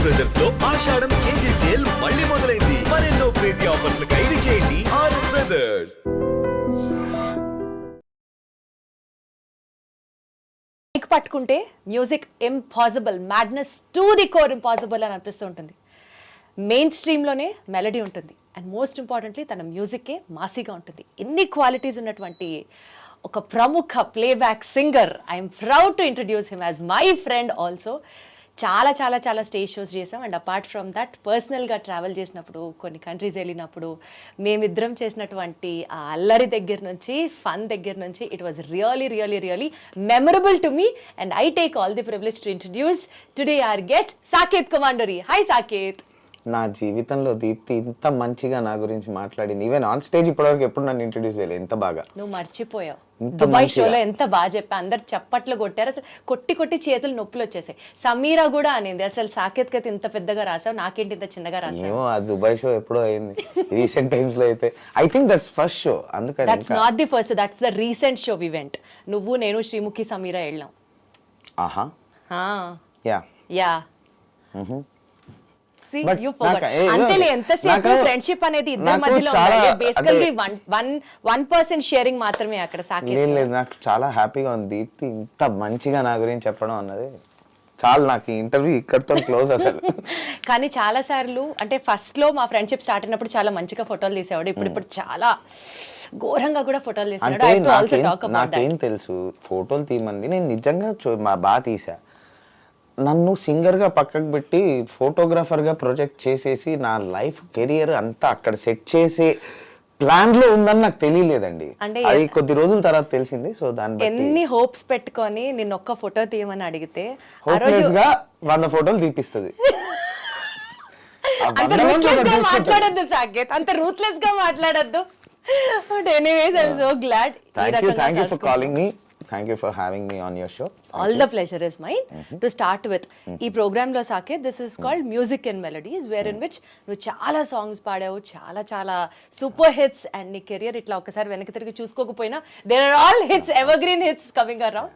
Brothers లో ఆషాఢం KG sale మళ్ళీ మొదలైంది. మరెన్నో క్రేజీ ఆఫర్స్ ఖైదీ చేయండి ఆర్ఎస్ బ్రదర్స్. మైక్ పట్టుకుంటే music impossible, madness to the core impossible అని అనిపిస్తూ ఉంటుంది. మెయిన్ స్ట్రీమ్లోనే మెలడీ ఉంటుంది అండ్ మోస్ట్ ఇంపార్టెంట్లీ తన మ్యూజిక్కే మాసీగా ఉంటుంది. ఎన్ని క్వాలిటీస్ ఉన్నటువంటి ఒక ప్రముఖ playback singer. I'm proud to introduce him as my friend also. చాలా చాలా చాలా స్టేజ్ షోస్ చేసాం అండ్ అపార్ట్ ఫ్రమ్ దట్ పర్సనల్గా ట్రావెల్ చేసినప్పుడు, కొన్ని కంట్రీస్ వెళ్ళినప్పుడు మేమిద్దరం చేసినటువంటి ఆ అల్లరి దగ్గర నుంచి, ఫన్ దగ్గర నుంచి, it was really really really memorable to me and I take all the privilege to introduce today our guest Saketh Komanduri. Hi Saketh. నా జీవితంలో దీప్తి ఇంత మంచిగా నా గురించి మాట్లాడింది. ఈవెన్ ఆన్ స్టేజ్ ఇప్పటివరకు ఎప్పుడు నన్ను ఇంట్రడ్యూస్ చేయలేదు. ఎంత బాగా నువ్వు మర్చిపోయావు. దుబాయ్ షోలో ఎంత బాగా చెప్పా, అందరు చప్పట్లు కొట్టారు. అసలు కొట్టి కొట్టి చేతులు నొప్పులు వచ్చేసాయి. సమీరా కూడా అనింది, అసలు సాకేత్ కైతే ఇంత పెద్దగా రాసావు, నాకేంటి ఇంత చిన్నగా రాసావు. ఆ దుబాయ్ షో ఎప్పుడో అయింది, రీసెంట్ టైమ్స్ లో అయితే. I think that's first show. అందుకని that's not the first, that's the recent show we went. నువ్వు, నేను, శ్రీముఖి, సమీరా వెళ్ళాం. ఆహా యా యా అంతేలే, ఎంతసేపు ఫ్రెండ్షిప్ అనేది ఇద్దరి మధ్యలో బేసికల్లీ 1% షేరింగ్ మాత్రమే అక్కడ. సాకేత్ లేదు, నాకు చాలా హ్యాపీగా ఉంది దీప్తి ఇంత మంచిగా నా గురించి చెప్పడం అన్నది. చాలా నాకు ఇంటర్వ్యూ ఇక్కడితో క్లోజ్ అసలు. కానీ చాలా సార్లు అంటే ఫస్ట్ లో మా ఫ్రెండ్షిప్ స్టార్ట్ అయినప్పుడు చాలా మంచిగా ఫోటోలు తీసేవాడు. ఇప్పుడు చాలా ఘోరంగా కూడా ఫోటోలు తీసేవాడు. నాకేం తెలుసు ఫోటోలు తీయమంది, నేను నిజంగా బాగా తీసా. నన్ను సింగర్గా పక్కకు పెట్టి ఫోటోగ్రాఫర్గా ప్రొజెక్ట్ చేసేసి నా లైఫ్ కెరియర్ అంతా అక్కడ సెట్ చేసే ప్లాన్లో ఉందని నాకు తెలియలేదండి. అది కొద్ది రోజుల తర్వాత తెలిసింది. సో దాన్ని ఎన్ని హోప్స్ పెట్టుకొని నిన్న ఒక్క ఫోటో తీయమని అడిగితే హోప్లెస్ గా 100 ఫోటోలు తీపిస్తుంది. మాట్లాడద్దు సాకేత్, అంత రూత్లెస్ గా మాట్లాడద్దు. But anyways I am so glad. Thank you for calling me. Thank you for having me on your show. All the pleasure is mine. To start with, ఈ ప్రోగ్రామ్ లో Saketh, this is called Music and Melodies, wherein which నువ్వు చాలా songs పాడావు, చాలా చాలా super hits. And నీ career ఇట్లా ఒకసారి వెనక్కి తిరిగి చూసుకోకపోయినా there are all hits, evergreen hits coming around.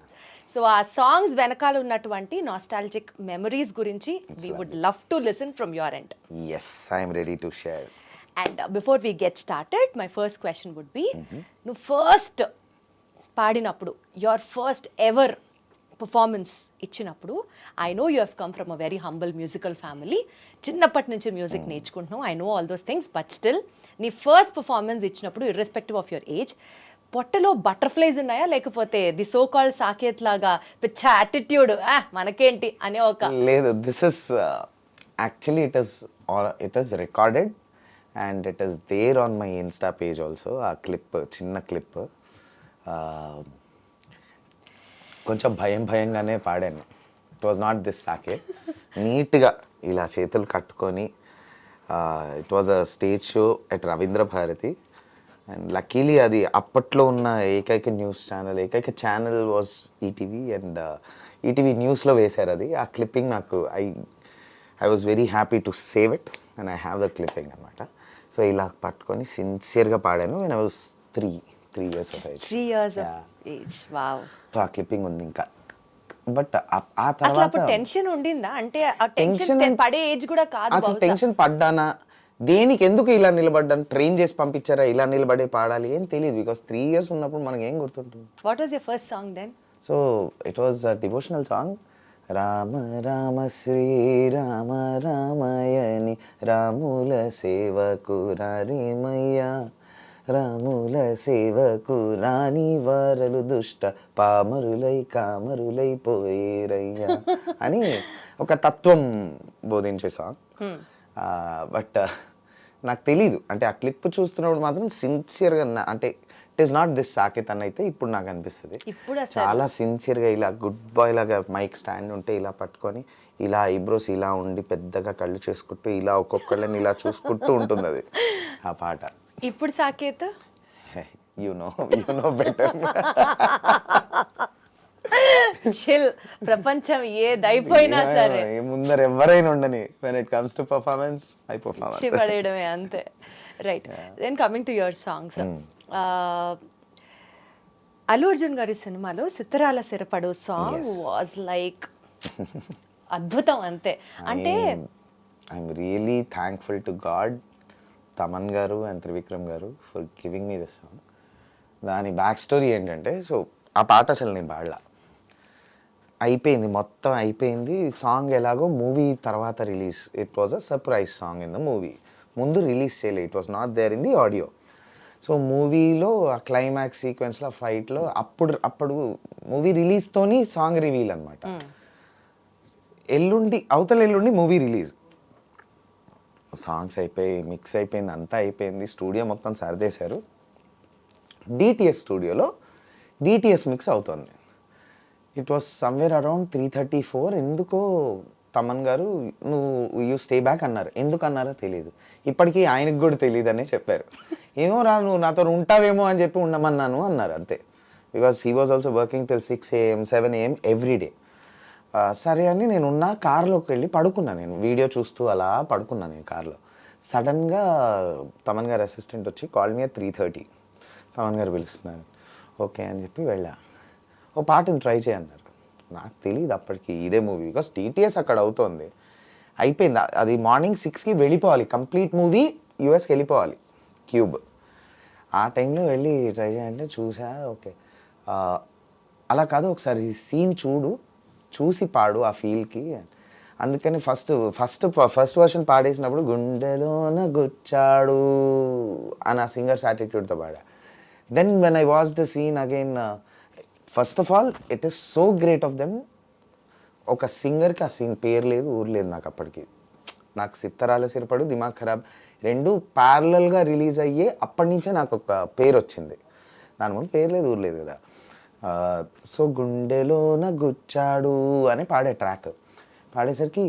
So ఆ సాంగ్స్ వెనకాల ఉన్నటువంటి నాస్టాలజిక్ మెమరీస్ గురించి we would love to listen from your end. Yes, I am ready to share. And before we get started, my first question would be, నువ్వు first పాడినప్పుడు, your first ever performance ఇచ్చినప్పుడు, I know you have come from a very humble musical family, చిన్నప్పటి నుంచి music నేర్చుకుంటున్నావు, I know all those things, but still నీ first performance ఇచ్చినప్పుడు irrespective of your age, పొట్టలో butterflies ఉన్నాయా, లేకపోతే ది సో కాల్డ్ సాకేత్ లాగా పిచ్చ యాటిట్యూడ్ మనకేంటి అనే ఒక? లేదు, this is actually it is recorded and it is there on my Insta page also. ఆ క్లిప్, చిన్న క్లిప్, కొంచెం భయంగానే పాడాను. It was not this Saketh. నీట్గా ఇలా చేతులు కట్టుకొని, it was a stage show at Ravindra Bharathi. And luckily అది అప్పట్లో ఉన్న ఏకైక న్యూస్ ఛానల్, ఏకైక channel was ETV. And ETV న్యూస్లో వేశారు అది. ఆ క్లిప్పింగ్ నాకు I was very happy to save it and I have the clipping అనమాట. సో ఇలా పట్టుకొని సిన్సియర్గా పాడాను. When I was 3 years of age. 3 years of age. Wow. So ఆ క్లిప్పింగ్ ఉంది ఇంకా. బట్ ఆ తర్వాత టెన్షన్ ఉండిందా? అంటే ఆ టెన్షన్ పడే ఏజ్ కూడా కాదు. అసలు టెన్షన్ పడ్డానా, దేనికి, ఎందుకు ఇలా నిలబడ్డాను, ట్రైన్ చేసి పంపించారా ఇలా నిలబడే పాడాలి ఏం తెలియదు. బికాస్ 3 years ఉన్నప్పుడు మనకి ఏం గుర్తుంటుంది. What was your first song then? So it was a devotional song. Rama Rama Sri Rama రామయని రాముల సేవకు రారేమయ్యా, రాముల సేవకు రాని వారలు దుష్ట పామరులై కామరులై పోయేరయ్యా అని ఒక తత్వం బోధించే సాంగ్. బట్ నాకు తెలీదు, అంటే ఆ క్లిప్ చూస్తున్నప్పుడు మాత్రం సిన్సియర్గా, అంటే it is not this Saketh అని అయితే ఇప్పుడు నాకు అనిపిస్తుంది. చాలా సిన్సియర్గా ఇలా గుడ్ బాయ్ లాగా మైక్ స్టాండ్ ఉంటే ఇలా పట్టుకొని, ఇలా ఐబ్రోస్ ఇలా ఉండి పెద్దగా కళ్ళు చేసుకుంటూ ఇలా ఒక్కొక్కళ్ళని ఇలా చూసుకుంటూ ఉంటుంది అది ఆ పాట. ఇప్పుడు Saketh you know better. Chill, ప్రపంచం ఏదైపోయినా సరే ముందర ఎవరైనా ఉండని, when it comes to performance I perform. పడేయడమే అంతే. Right, then coming to your songs. Allu Arjun గారి సినిమాలో Sittharala Sirapadu song was like అద్భుతం అంతే. అంటే I'm really thankful to God, Thaman గారు అండ్ త్రివిక్రమ్ గారు for giving me this song. దాని బ్యాక్ స్టోరీ ఏంటంటే, సో ఆ పాట అసలు నేను పాడలా, అయిపోయింది మొత్తం అయిపోయింది. సాంగ్ ఎలాగో మూవీ తర్వాత release, it was a surprise song in the movie. ముందు రిలీజ్ చేయలేదు, it was not there in the audio. So మూవీలో ఆ క్లైమాక్స్ సీక్వెన్స్లో ఫైట్లో అప్పుడు మూవీ రిలీజ్తోని సాంగ్ రివీల్ అనమాట. అవతల ఎల్లుండి మూవీ రిలీజ్. సాంగ్స్ అయిపోయి మిక్స్ అయిపోయింది, అంతా అయిపోయింది, స్టూడియో మొత్తం సర్దేశారు. డిటిఎస్ స్టూడియోలో డిటిఎస్ మిక్స్ అవుతుంది. It was somewhere around 3:34. ఎందుకో తమన్ గారు యూ స్టే బ్యాక్ అన్నారు. ఎందుకు అన్నారో తెలియదు, ఇప్పటికీ ఆయనకు కూడా తెలియదు అనే చెప్పారు. ఏమో రా, నువ్వు నాతో ఉంటావేమో అని చెప్పి ఉండమన్నాను అన్నారు అంతే. Because he was also working till 6 AM 7 AM every day. సరే అని నేను ఉన్న కార్లోకి వెళ్ళి పడుకున్నాను. నేను వీడియో చూస్తూ అలా పడుకున్నాను నేను కార్లో. సడన్గా తమన్ గారు అసిస్టెంట్ వచ్చి కాల్ మీ 3:30. తమన్ గారు పిలుస్తున్నారు. ఓకే అని చెప్పి వెళ్ళా. ఓ పాటను ట్రై చేయన్నారు. నాకు తెలియదు అప్పటికి ఇదే మూవీ, బికాస్ టీటీఎస్ అక్కడ అవుతోంది. అయిపోయింది అది, మార్నింగ్ 6కి వెళ్ళిపోవాలి, కంప్లీట్ మూవీ యూఎస్కి వెళ్ళిపోవాలి, క్యూబ్. ఆ టైంలో వెళ్ళి ట్రై చేయాలంటే చూసా. ఓకే అలా కాదు, ఒకసారి సీన్ చూసి పాడు ఆ ఫీల్కి. అందుకని ఫస్ట్ వర్షన్ పాడేసినప్పుడు గుండెలోన గుచ్చాడు అని ఆ సింగర్స్ యాటిట్యూడ్తో పాడా. Then when I watch the scene again, first of all it is so great of them. ఒక సింగర్కి ఆ సీన్ పేరు లేదు ఊరు లేదు నాకు అప్పటికి. నాకు సిత్తరాల సిరపడు, దిమాగ్ ఖరాబ్ రెండు ప్యారలల్గా రిలీజ్ అయ్యే అప్పటి నుంచే నాకు ఒక పేరు వచ్చింది. దాని ముందు పేరు లేదు ఊరు లేదు కదా. సో గుండెలోన గుచ్చాడు అని పాడే ట్రాక్ పాడేసరికి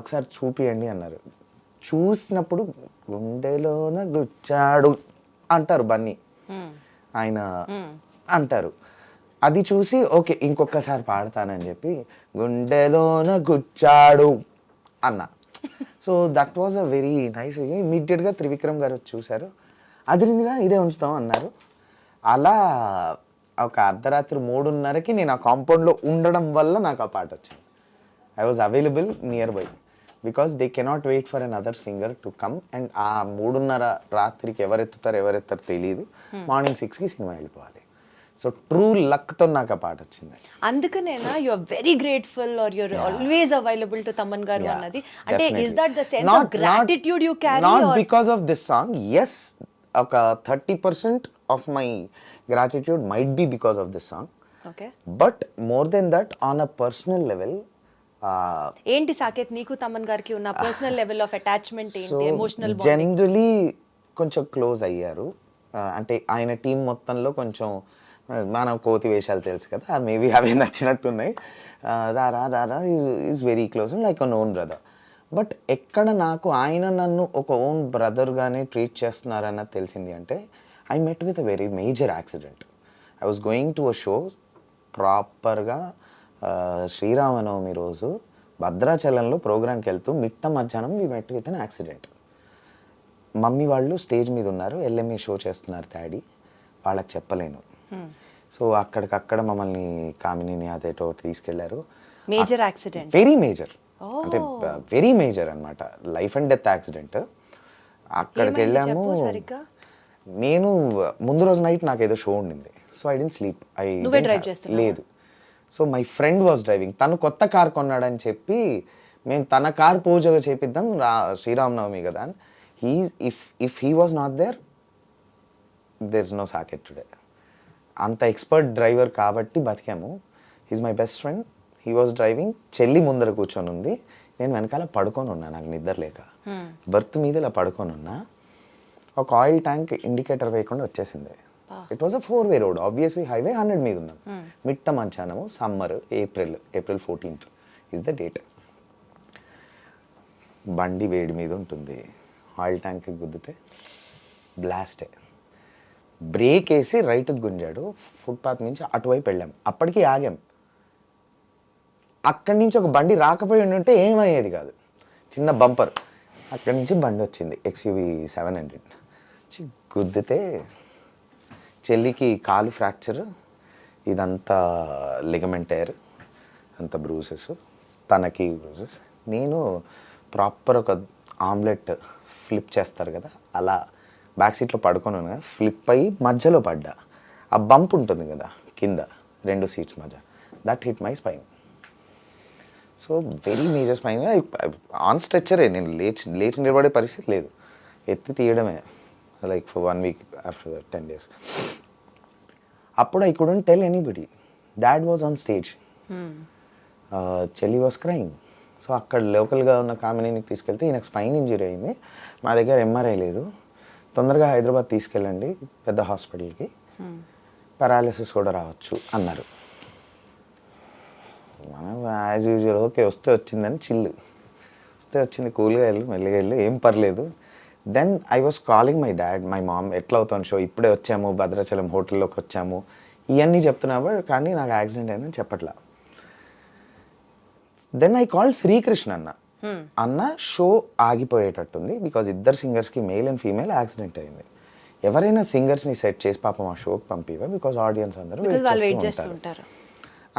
ఒకసారి చూపియండి అన్నారు. చూసినప్పుడు గుండెలోన గుచ్చాడు అంటారు బన్నీ, ఆయన అంటారు. అది చూసి ఓకే ఇంకొకసారి పాడతానని చెప్పి గుండెలోన గుచ్చాడు అన్నా. So that was a very nice. ఇమ్మీడియట్గా త్రివిక్రమ్ గారు చూశారు, అదిరిందిగా ఇదే ఉంచుతాం అన్నారు. అలా ఒక అర్ధరాత్రి 3:30కి నేను ఆ కాంపౌండ్లో ఉండడం వల్ల నాకు ఆ పాట వచ్చింది. I was available nearby, because they cannot wait for another singer to come. And ఆ 3:30 రాత్రికి ఎవరెత్తారో తెలియదు, మార్నింగ్ 6కి సినిమా వెళ్ళిపోవాలి. సో ట్రూ లక్తో నాకు ఆ పాట వచ్చింది. అందుకనేనా you are very grateful are you are always available to Thaman గారు అన్నది? అంటే is that the sense of gratitude you carry? Not because of this song, yes, ఒక 30% of my gratitude might be because of this song. Okay, but more then that on a personal level. ఏంటి సాకేత్ నీకు తమన్ గారికి ఉన్న personal level of attachment ఏంటి, emotional bonding? Generally కొంచెం close అయ్యారు. అంటే ఆయన టీం మొత్తంలో కొంచెం మనం కోతి వేషాలు తెలుసు కదా, మేబీ అవి నచ్చినట్టున్నాయి. రారా is very close like an own brother. But ఎక్కడ నాకు ఆయన నన్ను ఒక ఓన్ బ్రదర్గానే ట్రీట్ చేస్తున్నారన్నది తెలిసింది అంటే, I met with a very major accident. I was going to a show ప్రాపర్గా శ్రీరామనవమి రోజు భద్రాచలంలో ప్రోగ్రామ్కి వెళ్తూ మిట్ట మధ్యాహ్నం we met with an accident. Mummy వాళ్ళు స్టేజ్ మీద ఉన్నారు, ఎల్ఎంఏ షో చేస్తున్నారు డాడీ, వాళ్ళకి చెప్పలేను. సో అక్కడికక్కడ మమ్మల్ని కామినిని అదేటో తీసుకెళ్లారు. మేజర్ యాక్సిడెంట్, వెరీ మేజర్, అంటే వెరీ మేజర్ అనమాట, లైఫ్ అండ్ డెత్ యాక్సిడెంట్. అక్కడికి వెళ్ళాము. నేను ముందు రోజు నైట్ నాకు ఏదో షో ఉండింది, సో ఐ డెంట్ స్లీప్. లేదు, so my friend was driving. తను కొత్త కార్ కొన్నాడని చెప్పి మేము తన కార్ పూజ చేపిద్దాం శ్రీరామనవమి కదా అని. If he was not there is no Saketh today. అంత ఎక్స్పర్ట్ డ్రైవర్ కాబట్టి బతికాము. He's my best friend, he was driving. చెల్లి ముందర కూర్చొని ఉంది, నేను వెనకాల పడుకొని ఉన్నా, నాకు నిద్ర లేక బర్త్ మీద ఇలా పడుకొని ఉన్నా. ఒక ఆయిల్ ట్యాంక్ ఇండికేటర్ వేయకుండా వచ్చేసింది. It was a 4-way road, obviously highway 100 మీద ఉన్నాం. మిట్ట మధ్యాహ్నము, summer, April 14th is the date. బండి వేడి మీద ఉంటుంది, ఆయిల్ ట్యాంక్కి గుద్దితే బ్లాస్టే. బ్రేక్ వేసి రైట్కి గుంజాడు, ఫుట్పాత్ నుంచి అటువైపు వెళ్ళాం. అప్పటికి ఆగాం. అక్కడి నుంచి ఒక బండి రాకపోయి ఉంటే ఏమయ్యేది కాదు, చిన్న బంపర్. అక్కడి నుంచి బండి వచ్చింది, XUV 700 గుద్దితే చెల్లికి కాలు ఫ్రాక్చర్, ఇదంతా లిగమెంట్ టైర్, అంత బ్రూసెస్, తనకి బ్రూసెస్. నేను ప్రాపర్ ఒక ఆమ్లెట్ ఫ్లిప్ చేస్తారు కదా, అలా బ్యాక్ సీట్లో పడుకొని ఉన్నా, ఫ్లిప్ అయ్యి మధ్యలో పడ్డా. ఆ బంప్ ఉంటుంది కదా కింద 2 సీట్స్ మధ్య, that hit my spine. So very major spine. On స్ట్రెచ్చరే, నేను లేచి నిలబడే పరిస్థితి లేదు, ఎత్తి తీయడమే, like for 1 week after 10 days. అప్పుడు I couldn't tell anybody. Dad was on stage, చెల్లి వాజ్ క్రైమ్. సో అక్కడ లోకల్గా ఉన్న కామినీకి తీసుకెళ్తే ఈయనకు స్పైన్ ఇంజరీ అయింది, మా దగ్గర ఎంఆర్ఐ లేదు, తొందరగా హైదరాబాద్ తీసుకెళ్ళండి పెద్ద హాస్పిటల్కి, పారాలిసిస్ కూడా రావచ్చు అన్నారు. మనం యాజ్ యూజువల్ ఓకే వస్తే వచ్చిందని చిల్లు, వస్తే వచ్చింది, కూల్గా వెళ్ళు, మెల్లిగా వెళ్ళు, ఏం పర్లేదు. Then I was calling my dad, my mom, ఎట్లా అవుతాను షో, ఇప్పుడే వచ్చాము, భద్రాచలం హోటల్లోకి వచ్చాము, ఇవన్నీ చెప్తున్నావు కానీ నాకు యాక్సిడెంట్ అయిందని చెప్పట్లా. దెన్ ఐ కాల్ శ్రీకృష్ణ అన్న షో ఆగిపోయేటట్టుంది, బికాజ్ ఇద్దరు సింగర్స్కి మేల్ అండ్ ఫీమేల్ యాక్సిడెంట్ అయింది, ఎవరైనా సింగర్స్ని సెట్ చేసి పాపం ఆ షోకి పంపివా, బికాజ్ ఆడియన్స్ అందరూ వెయిట్ చేస్తూ ఉంటారు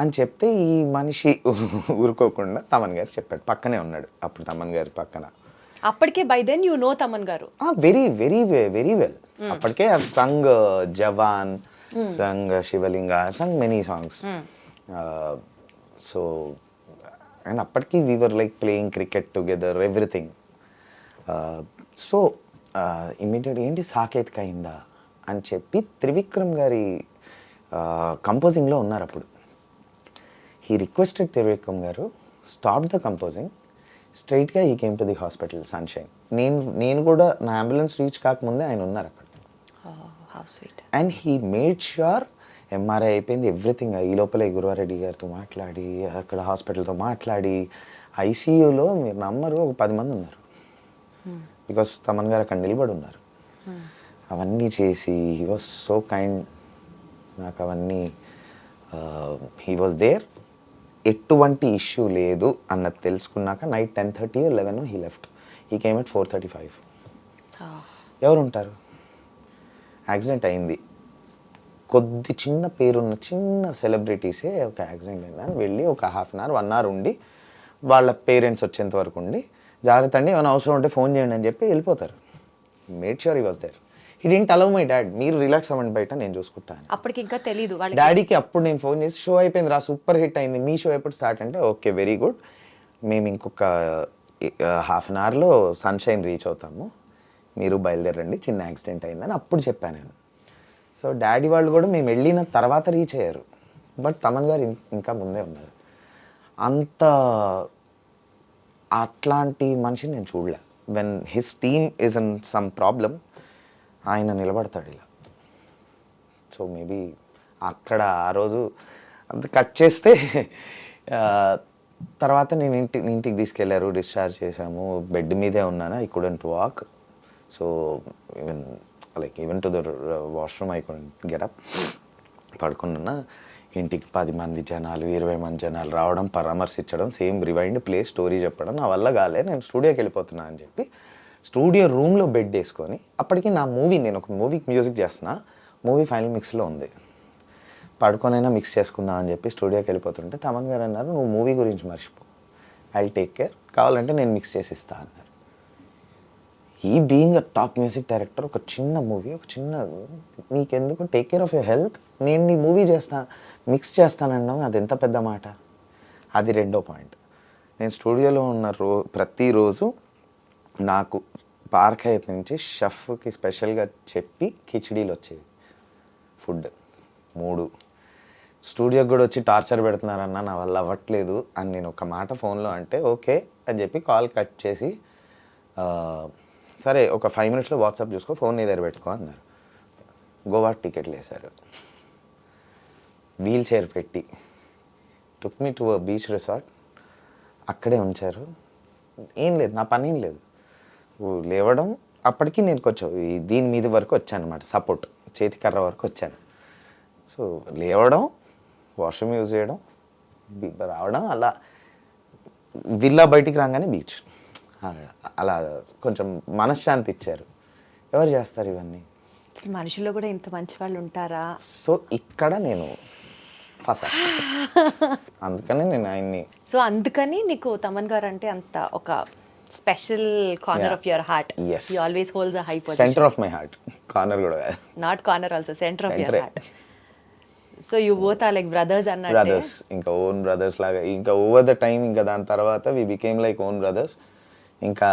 అని చెప్తే ఈ మనిషి ఊరుకోకుండా తమన్ గారు చెప్పాడు, పక్కనే ఉన్నాడు అప్పుడు తమన్ గారి పక్కన. అప్పటికే by then you know Thaman గారు వెరీ వెరీ వెరీ వెల్. అప్పటికే సంగ్ జవాన్, సంగ్ శివలింగ, సంగ్ మెనీ సాంగ్స్. సో అండ్ అప్పటికి we were like playing cricket together, everything. So immediate ఏంటి సాకేత్క అయిందా అని చెప్పి త్రివిక్రమ్ గారి కంపోజింగ్లో ఉన్నారు అప్పుడు. హీ రిక్వెస్టెడ్ త్రివిక్రమ్ గారు స్టాప్ ద కంపోజింగ్, స్ట్రైట్గా ఈ came to the hospital sunshine. నేను కూడా నా అంబులెన్స్ రీచ్ కాకముందే ఆయన ఉన్నారు అక్కడ. And he made sure MRI అయిపోయింది, ఎవ్రీథింగ్. ఈ లోపలే గురువారెడ్డి గారితో మాట్లాడి, అక్కడ హాస్పిటల్తో మాట్లాడి, ఐసీయూలో మీరు నమ్మరు ఒక 10 మంది ఉన్నారు, బికాస్ తమన్ గారు అక్కడ నిలబడి ఉన్నారు. అవన్నీ చేసి హీ వాజ్ సో కైండ్, నాకు అవన్నీ హీ వాజ్ దేర్. ఎటువంటి ఇష్యూ లేదు అన్నది తెలుసుకున్నాక night 10:30 or 11 he left. He came at 4:35. ఎవరు ఉంటారు? యాక్సిడెంట్ అయింది, కొద్ది చిన్న పేరున్న చిన్న సెలబ్రిటీసే ఒక యాక్సిడెంట్ అయిందని వెళ్ళి ఒక 1/2 hour 1 hour ఉండి, వాళ్ళ పేరెంట్స్ వచ్చేంత వరకు ఉండి, జాగ్రత్త అండి ఏమైనా అవసరం ఉంటే ఫోన్ చేయండి అని చెప్పి వెళ్ళిపోతారు. Made sure he was there. He didn't allow my dad, మీరు రిలాక్స్ అవ్వండి బయట, నేను చూసుకుంటాను. అప్పటికి ఇంకా తెలియదు డాడీకి. అప్పుడు నేను ఫోన్ చేసి షో అయిపోయింది రా, సూపర్ హిట్ అయింది, మీ షో ఎప్పుడు స్టార్ట్ అంటే ఓకే వెరీ గుడ్, మేము ఇంకొక 1/2 hourలో సన్షైన్ రీచ్ అవుతాము, మీరు బయలుదేరండి, చిన్న యాక్సిడెంట్ అయిందని అప్పుడు చెప్పాను నేను. సో డాడీ వాళ్ళు కూడా మేము వెళ్ళిన తర్వాత రీచ్ అయ్యారు, బట్ తమన్ గారు ఇంకా ముందే ఉన్నారు. అంత అట్లాంటి మనిషిని నేను చూడలే. When his team is in some problem, ఆయన నిలబడతాడు ఇలా. సో మేబీ అక్కడ ఆ రోజు అంత కట్ చేస్తే తర్వాత నేను ఇంటికి తీసుకెళ్లారు, డిశ్చార్జ్ చేశాము, బెడ్ మీదే ఉన్నాను, I couldn't walk. So even to the washroom I couldn't get up. పడుకున్నా, ఇంటికి 10 మంది జనాలు 20 మంది జనాలు రావడం, పరామర్శించడం, సేమ్ రివైండ్ ప్లే స్టోరీ చెప్పడం, నా వల్ల కాలే, నేను స్టూడియోకి వెళ్ళిపోతున్నా అని చెప్పి స్టూడియో రూమ్లో బెడ్ వేసుకొని, అప్పటికి నా మూవీ, నేను ఒక మూవీకి మ్యూజిక్ చేస్తున్నా, మూవీ ఫైనల్ మిక్స్లో ఉంది, పడుకొనైనా మిక్స్ చేసుకుందాం అని చెప్పి స్టూడియోకి వెళ్ళిపోతుంటే తమన్ గారు అన్నారు, నువ్వు మూవీ గురించి మర్చిపో, ఐ టేక్ కేర్, కావాలంటే నేను మిక్స్ చేసి ఇస్తా అన్నారు. ఈ being a top music director, ఒక చిన్న మూవీ, ఒక చిన్న, నీకెందుకు, take care of your health, నేను నీ మూవీ చేస్తాను, మిక్స్ చేస్తానన్నావు, అది ఎంత పెద్ద మాట. అది రెండో పాయింట్. నేను స్టూడియోలో ఉన్న ప్రతిరోజు నాకు పార్క్ హైత్ నుంచి షెఫ్కి స్పెషల్గా చెప్పి కిచిడీలు వచ్చేవి, ఫుడ్ 3. స్టూడియోకి కూడా వచ్చి టార్చర్ పెడుతున్నారన్న, నా వల్ల అవ్వట్లేదు అని నేను ఒక మాట ఫోన్లో అంటే ఓకే అని చెప్పి కాల్ కట్ చేసి, సరే ఒక 5 minutesలో వాట్సాప్ చూసుకో, ఫోన్ నీ దగ్గర పెట్టుకో అన్నారు. గోవా టికెట్లు వేశారు, వీల్ చైర్ పెట్టి టుక్ మీ టు బీచ్ రిసార్ట్, అక్కడే ఉంచారు. ఏం లేదు, నా పని ఏం లేదు, లేవడం. అప్పటికి నేను కొంచెం దీని మీద వరకు వచ్చాను అనమాట, సపోర్ట్ చేతి కర్ర వరకు వచ్చాను. సో లేవడం, వాష్రూమ్ యూజ్ చేయడం, రావడం, అలా విల్లా బయటికి రాగానే బీచ్, అలా కొంచెం మనశ్శాంతి ఇచ్చారు. ఎవరు చేస్తారు ఇవన్నీ? మనుషుల్లో కూడా ఇంత మంచి వాళ్ళు ఉంటారా? సో ఇక్కడ నేను ఫసా, అందుకని నేను ఆయన్ని. సో అందుకని నీకు తమన్ గారు అంటే అంత ఒక special corner Yeah. Of your heart. Yes. He always holds a high position. Centre of my heart, corner కూడా కాదు, not corner also, centre of your Centre. Heart. So you both are like brothers అన్నట్టే. Brothers, ఇంకా own brothers లాగా. ఇంకా over the time ఇంకా దాని తర్వాత we became like own brothers. ఇంకా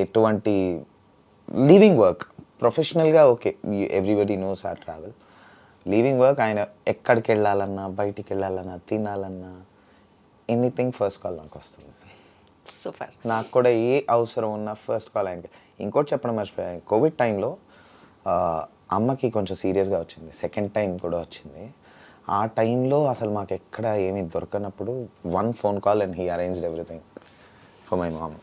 ఎటువంటి లీవింగ్ వర్క్ ప్రొఫెషనల్గా okay, everybody knows or travel. Leaving work ఆయన ఎక్కడికి వెళ్ళాలన్నా, బయటికి వెళ్ళాలన్నా, తినాలన్నా, ఎనీథింగ్ ఫస్ట్ కాల్ నాకు వస్తుంది. సూపర్. నాకు కూడా ఏ అవసరం ఉన్నా ఫస్ట్ కాల్ ఆయనకి. ఇంకోటి చెప్పడం మర్చిపోయాను, కోవిడ్ టైంలో అమ్మకి కొంచెం సీరియస్గా వచ్చింది, సెకండ్ టైం కూడా వచ్చింది. ఆ టైంలో అసలు మాకు ఎక్కడ ఏమీ దొరకనప్పుడు one phone call and he arranged everything for my mom.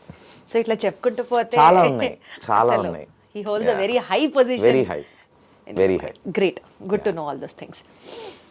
So ఇట్లా చెప్పుకుంటూ పోతే చాలా ఉన్నాయి, చాలా ఉన్నాయి. He holds a very high position. Very high, very high. Great, good to know all those things.